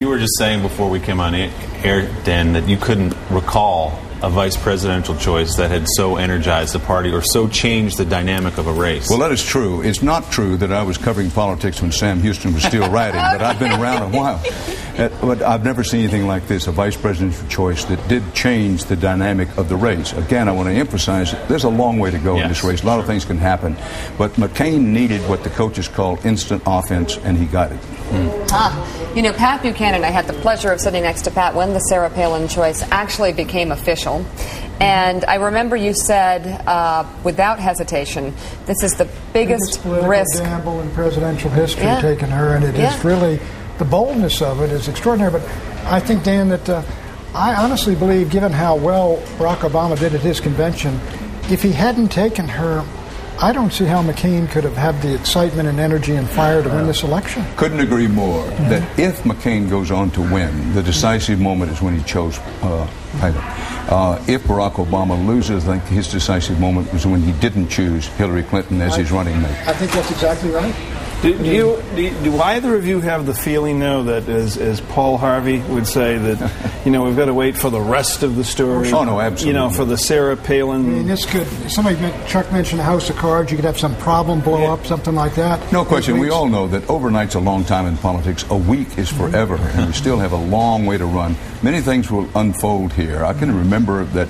You were just saying before we came on air, Dan, that you couldn't recall a vice presidential choice that had so energized the party or so changed the dynamic of a race. Well, that is true. It's not true that I was covering politics when Sam Houston was still riding, but I've been around a while. But I've never seen anything like this, a vice presidential choice that did change the dynamic of the race. Again, I want to emphasize there's a long way to go in this race. A lot of things can happen. But McCain needed what the coaches call instant offense, and he got it. You know, Pat Buchanan, I had the pleasure of sitting next to Pat when the Sarah Palin choice actually became official. And I remember you said, without hesitation, this is the biggest risk gamble in presidential history taking her, and it is really, the boldness of it is extraordinary. But I think, Dan, that I honestly believe, given how well Barack Obama did at his convention, if he hadn't taken her, I don't see how McCain could have had the excitement and energy and fire to win this election. Couldn't agree more that if McCain goes on to win, the decisive moment is when he chose Palin. If Barack Obama loses, I think his decisive moment was when he didn't choose Hillary Clinton as his running mate. I think that's exactly right. Do either of you have the feeling, though, that as Paul Harvey would say, that, you know, we've got to wait for the rest of the story? Oh, no, absolutely. You know, for the Sarah Palin. I mean, this could, Chuck mentioned a house of cards. You could have some problem blow up, something like that. No question. We all know that overnight's a long time in politics. A week is forever, and we still have a long way to run. Many things will unfold here. I can remember that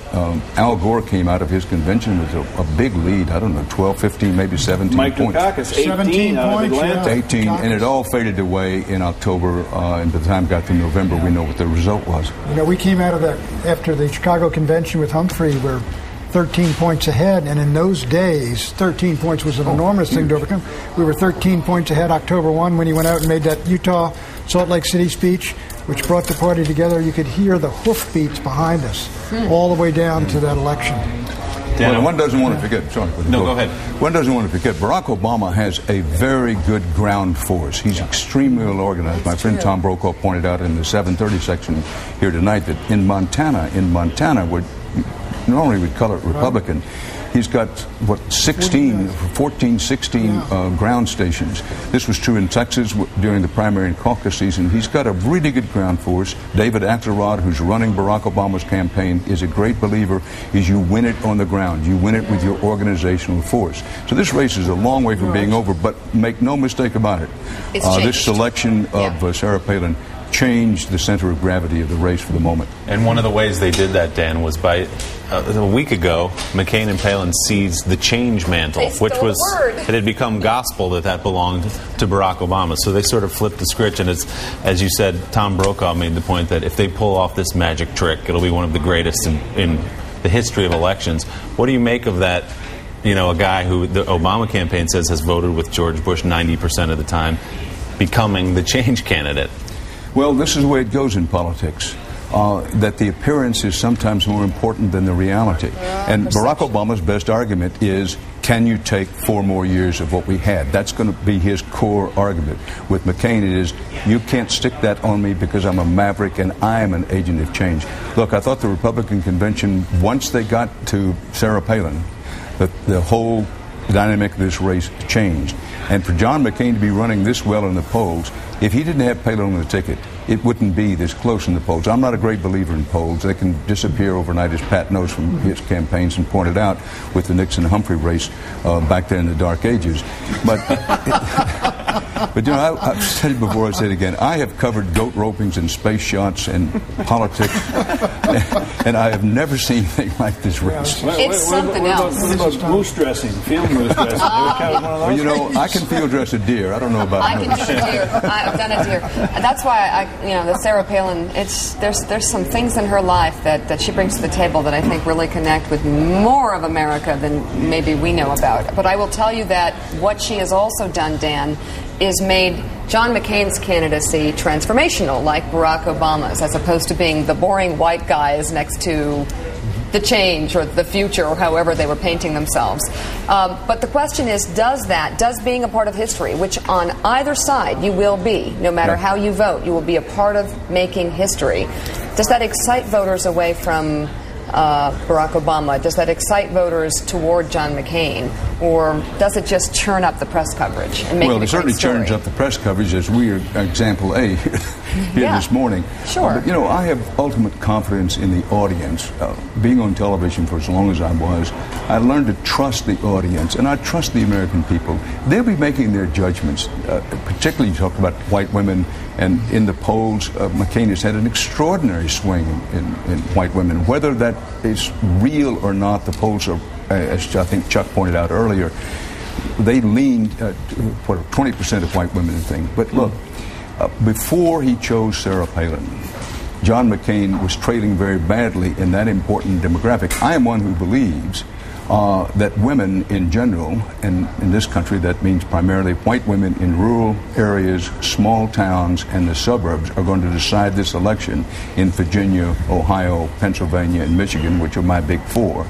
Al Gore came out of his convention with a big lead. I don't know, 12, 15, maybe 17 Mike points. Dukakis, 17 points. 18, and it all faded away in October, and by the time it got to November, we know what the result was. You know, we came out of that after the Chicago convention with Humphrey, we're 13 points ahead, and in those days, 13 points was an enormous thing to overcome. We were 13 points ahead October 1 when he went out and made that Utah Salt Lake City speech, which brought the party together. You could hear the hoofbeats behind us all the way down to that election. Well, one doesn't want to forget. Sorry, go ahead. One doesn't want to forget. Barack Obama has a very good ground force. He's extremely well organized. My friend Tom Brokaw pointed out in the 7:30 section here tonight that in Montana, where normally we'd call it Republican, he's got, 16 ground stations. This was true in Texas during the primary and caucus season. He's got a really good ground force. David Axelrod, who's running Barack Obama's campaign, is a great believer is you win it on the ground. You win it with your organizational force. So this race is a long way from being over, but make no mistake about it. This selection of Sarah Palin changed the center of gravity of the race for the moment. And one of the ways they did that, Dan, was by a week ago, McCain and Palin seized the change mantle, which was it had become gospel that belonged to Barack Obama. So they sort of flipped the script, and it's, as you said, Tom Brokaw made the point that if they pull off this magic trick, it'll be one of the greatest in the history of elections. What do you make of that? You know, a guy who the Obama campaign says has voted with George Bush 90% of the time, becoming the change candidate. Well, this is the way it goes in politics, that the appearance is sometimes more important than the reality. And Barack Obama's best argument is, can you take 4 more years of what we had? That's going to be his core argument. With McCain, it is, you can't stick that on me because I'm a maverick and I am an agent of change. Look, I thought the Republican convention, once they got to Sarah Palin, the whole dynamic of this race changed. And for John McCain to be running this well in the polls, if he didn't have Palin on the ticket, it wouldn't be this close in the polls. I'm not a great believer in polls. They can disappear overnight, as Pat knows from his campaigns and pointed out with the Nixon-Humphrey race back there in the dark ages. But, but you know, I've said it before, I'll say it again. I have covered goat ropings and space shots and politics, and I have never seen anything like this race. It's something else. What about moose dressing, field moose dressing? Well, you know, I can field dress a deer. I don't know about I can do a deer. I've done a deer. And that's why the Sarah Palin, there's some things in her life that she brings to the table that I think really connect with more of America than maybe we know about. But I will tell you that what she has also done, Dan, is made John McCain's candidacy transformational, like Barack Obama's, as opposed to being the boring white guys next to the change or the future or however they were painting themselves. But the question is, does being a part of history, which on either side you will be, no matter how you vote, you will be a part of making history, does that excite voters away from Barack Obama? Does that excite voters toward John McCain? Or does it just churn up the press coverage and make it a certainly great story? churns up the press coverage, as we are example A. here this morning. Sure. But, you know, I have ultimate confidence in the audience. Being on television for as long as I was, I learned to trust the audience, and I trust the American people. They'll be making their judgments. Particularly, you talked about white women, and in the polls, McCain has had an extraordinary swing in white women. Whether that is real or not, the polls are, as I think Chuck pointed out earlier, they leaned for 20% of white women and things. But look, before he chose Sarah Palin, John McCain was trailing very badly in that important demographic. I am one who believes that women in general, and in this country that means primarily white women in rural areas, small towns, and the suburbs, are going to decide this election in Virginia, Ohio, Pennsylvania, and Michigan, which are my big four.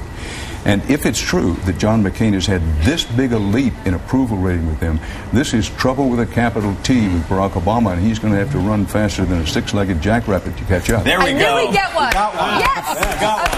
And if it's true that John McCain has had this big a leap in approval rating with them, this is trouble with a capital T with Barack Obama, and he's going to have to run faster than a six-legged jackrabbit to catch up. There we go. I knew we'd get one. Got one. Yes. Got one.